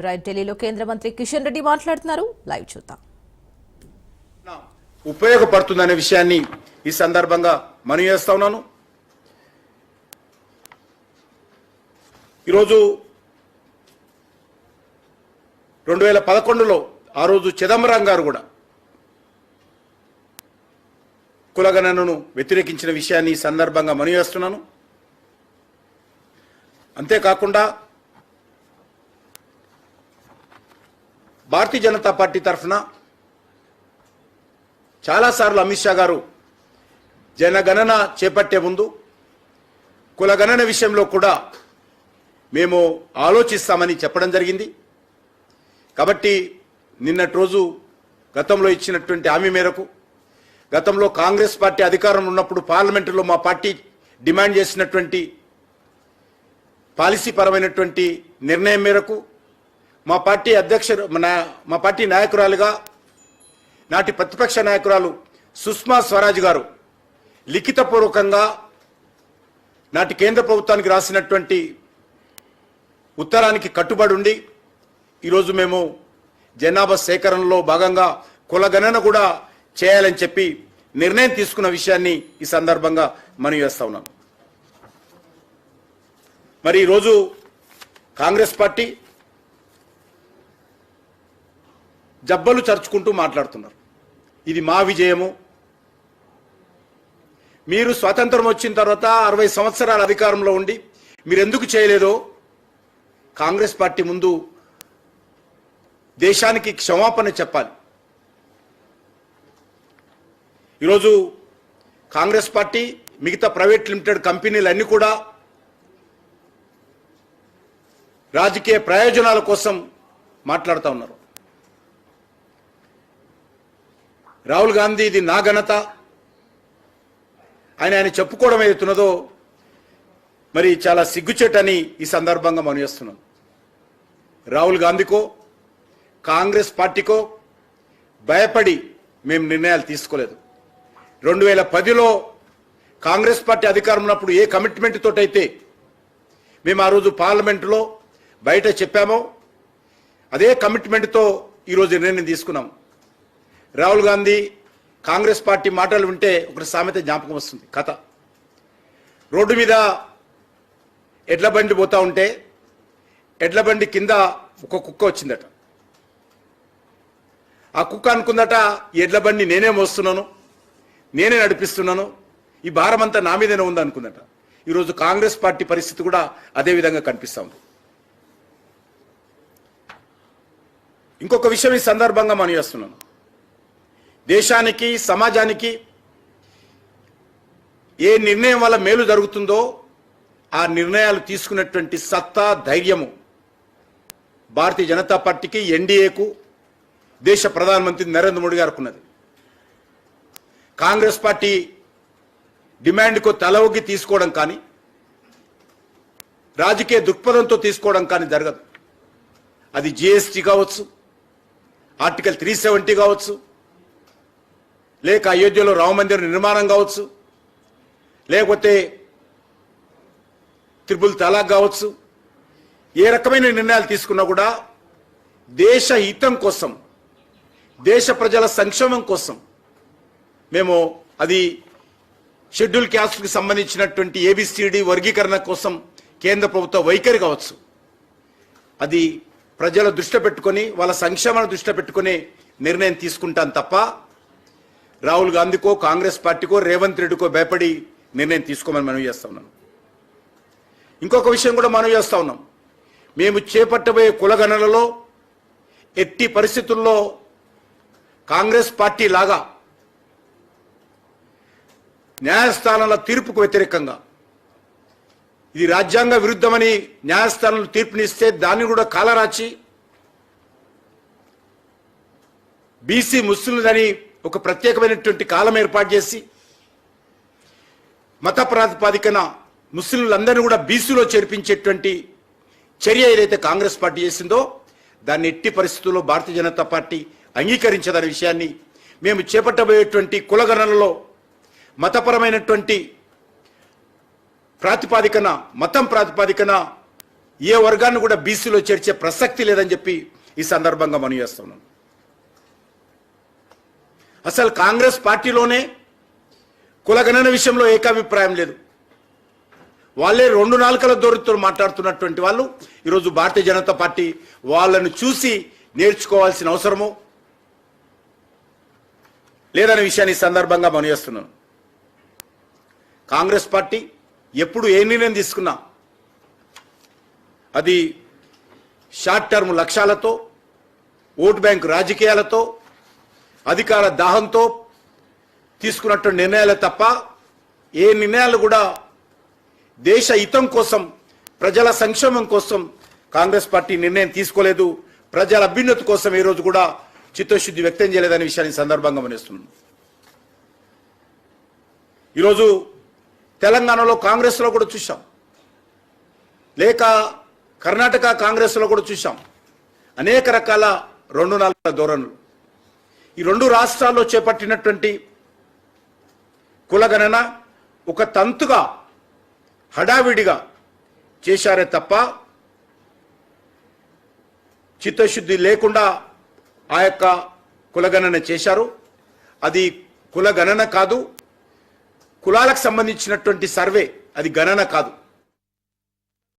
Right, ఢిల్లీలో కేంద్ర మంత్రి కిషన్ రెడ్డి మాట్లాడుతున్నారు. లైవ్ చూద్దాం. ఉపయోగపడుతుందనే విషయాన్ని ఈ సందర్భంగా మనవి చేస్తా ఉన్నాను. ఈరోజు 2011లో ఆ రోజు చిదంబరం గారు కూడా కులగణనను వ్యతిరేకించిన విషయాన్ని ఈ సందర్భంగా మనవి చేస్తున్నాను. అంతేకాకుండా భారతీయ జనతా పార్టీ తరఫున చాలాసార్లు అమిత్ షా గారు జనగణన చేపట్టే ముందు కులగణన విషయంలో కూడా మేము ఆలోచిస్తామని చెప్పడం జరిగింది. కాబట్టి నిన్నటి రోజు గతంలో ఇచ్చినటువంటి హామీ మేరకు గతంలో కాంగ్రెస్ పార్టీ అధికారంలో ఉన్నప్పుడు పార్లమెంటులో మా పార్టీ డిమాండ్ చేసినటువంటి పాలసీ పరమైనటువంటి నిర్ణయం మేరకు మా పార్టీ నాయకురాలుగా నాటి ప్రతిపక్ష నాయకురాలు సుష్మా స్వరాజ్ గారు లిఖితపూర్వకంగా నాటి కేంద్ర ప్రభుత్వానికి రాసినటువంటి ఉత్తరానికి కట్టుబడి ఉండి ఈరోజు మేము జనాభా సేకరణలో భాగంగా కులగణన కూడా చేయాలని చెప్పి నిర్ణయం తీసుకున్న విషయాన్ని ఈ సందర్భంగా మనవి చేస్తా ఉన్నాను. మరి ఈరోజు కాంగ్రెస్ పార్టీ జబ్బలు చర్చుకుంటూ మాట్లాడుతున్నారు. ఇది మా విజయము, మీరు స్వాతంత్రం వచ్చిన తర్వాత 60 సంవత్సరాల అధికారంలో ఉండి మీరు ఎందుకు చేయలేదో కాంగ్రెస్ పార్టీ ముందు దేశానికి క్షమాపణ చెప్పాలి. ఈరోజు కాంగ్రెస్ పార్టీ మిగతా ప్రైవేట్ లిమిటెడ్ కంపెనీలన్నీ కూడా రాజకీయ ప్రయోజనాల కోసం మాట్లాడుతూ ఉన్నారు. రాహుల్ గాంధీ ఇది నా ఘనత ఆయన చెప్పుకోవడం ఏదైతున్నదో మరి చాలా సిగ్గుచేటని ఈ సందర్భంగా మనం చేస్తున్నాం. రాహుల్ గాంధీకో కాంగ్రెస్ పార్టీకో భయపడి మేము నిర్ణయాలు తీసుకోలేదు. 2010లో కాంగ్రెస్ పార్టీ అధికారం ఉన్నప్పుడు ఏ కమిట్మెంట్ తోటైతే మేము ఆ రోజు పార్లమెంటులో బయట చెప్పామో అదే కమిట్మెంట్తో ఈరోజు నిర్ణయం తీసుకున్నాం. రాహుల్ గాంధీ కాంగ్రెస్ పార్టీ మాటలు వింటే ఒక సామెత జ్ఞాపకం వస్తుంది. కథ, రోడ్డు మీద ఎడ్ల బండి పోతా ఉంటే ఎడ్ల బండి కింద ఒక కుక్క వచ్చిందట. ఆ కుక్క అనుకుందట ఈ ఎడ్ల బండి నేనే మోస్తున్నాను, నేనే నడిపిస్తున్నాను, ఈ భారం అంతా నా మీదనే ఉంది అనుకుందట. ఈరోజు కాంగ్రెస్ పార్టీ పరిస్థితి కూడా అదే విధంగా కనిపిస్తూ ఉంది. ఇంకొక విషయం ఈ సందర్భంగా మనం చేస్తున్నాను. దేశానికి సమాజానికి ఏ నిర్ణయం వల్ల మేలు జరుగుతుందో ఆ నిర్ణయాలు తీసుకున్నటువంటి సత్తా ధైర్యము భారతీయ జనతా పార్టీకి, ఎన్డీఏకు, దేశ ప్రధానమంత్రి నరేంద్ర మోడీ గారికి ఉన్నది. కాంగ్రెస్ పార్టీ డిమాండ్కు తలవొగ్గి తీసుకోవడం కానీ రాజకీయ దృక్పథంతో తీసుకోవడం కానీ జరగదు. అది జిఎస్టీ కావచ్చు, ఆర్టికల్ 370 కావచ్చు, లేక అయోధ్యలో రామమందిర నిర్మాణం కావచ్చు, లేకపోతే త్రిపుల్ తలాక్ కావచ్చు, ఏ రకమైన నిర్ణయాలు తీసుకున్నా కూడా దేశ హితం కోసం, దేశ ప్రజల సంక్షేమం కోసం మేము అది షెడ్యూల్ క్యాస్ట్కి సంబంధించినటువంటి ఏబిసిడి వర్గీకరణ కోసం కేంద్ర ప్రభుత్వ వైఖరి కావచ్చు, అది ప్రజల దృష్టి పెట్టుకొని వాళ్ళ సంక్షేమాన్ని దృష్టి పెట్టుకుని నిర్ణయం తీసుకుంటాను తప్ప రాహుల్ గాంధీకో కాంగ్రెస్ పార్టీకో రేవంత్ రెడ్డికో భయపడి నిర్ణయం తీసుకోమని మనవి చేస్తా ఉన్నాను. ఇంకొక విషయం కూడా మనవి చేస్తా ఉన్నాం. మేము చేపట్టబోయే కులగణనలో ఎట్టి పరిస్థితుల్లో కాంగ్రెస్ పార్టీ లాగా న్యాయస్థానాల తీర్పుకు వ్యతిరేకంగా ఇది రాజ్యాంగ విరుద్ధమని న్యాయస్థానాలు తీర్పునిస్తే దాన్ని కూడా కాలరాచి బీసీ ముస్లింలని ఒక ప్రత్యేకమైనటువంటి కాలం ఏర్పాటు చేసి మత ప్రాతిపదికన ముస్లింలందరినీ కూడా బీసీలో చేర్పించేటువంటి చర్య ఏదైతే కాంగ్రెస్ పార్టీ చేసిందో దాన్ని ఎట్టి పరిస్థితుల్లో భారతీయ జనతా పార్టీ అంగీకరించదనే విషయాన్ని, మేము చేపట్టబోయేటువంటి కులగణనలో మతపరమైనటువంటి ప్రాతిపాదికన, మతం ప్రాతిపాదికన ఏ వర్గాన్ని కూడా బీసీలో చేర్చే ప్రసక్తి లేదని చెప్పి ఈ సందర్భంగా మనవి చేస్తున్నాను. అసలు కాంగ్రెస్ పార్టీలోనే కులగణన విషయంలో ఏకాభిప్రాయం లేదు. వాళ్ళే రెండు నాలుకల దొరితో మాట్లాడుతున్నటువంటి వాళ్ళు ఈరోజు భారతీయ జనతా పార్టీ వాళ్ళను చూసి నేర్చుకోవాల్సిన అవసరము లేదనే విషయాన్ని ఈ సందర్భంగా మనవి చేస్తున్నాను. కాంగ్రెస్ పార్టీ ఎప్పుడు ఏ నిర్ణయం తీసుకున్నా అది షార్ట్ టర్మ్ లక్ష్యాలతో, ఓట్ బ్యాంక్ రాజకీయాలతో, అధికార దాహంతో తీసుకున్నటువంటి నిర్ణయాలే తప్ప ఏ నిర్ణయాలు కూడా దేశ హితం కోసం, ప్రజల సంక్షేమం కోసం కాంగ్రెస్ పార్టీ నిర్ణయం తీసుకోలేదు. ప్రజల అభ్యున్నతి కోసం ఈ రోజు కూడా చిత్తశుద్ధి వ్యక్తం చేయలేదనే విషయాన్ని సందర్భంగా గమనిస్తున్నాను. ఈరోజు తెలంగాణలో కాంగ్రెస్లో కూడా చూశాం, లేక కర్ణాటక కాంగ్రెస్లో కూడా చూశాం అనేక రకాల రెండు నాలుగు ధోరణులు. ఈ రెండు రాష్ట్రాల్లో చేపట్టినటువంటి కులగణన ఒక తంతుగా హడావిడిగా చేశారే తప్ప చిత్తశుద్ధి లేకుండా ఆ యొక్క కులగణన చేశారు. అది కులగణన కాదు, కులాలకు సంబంధించినటువంటి సర్వే, అది గణన కాదు.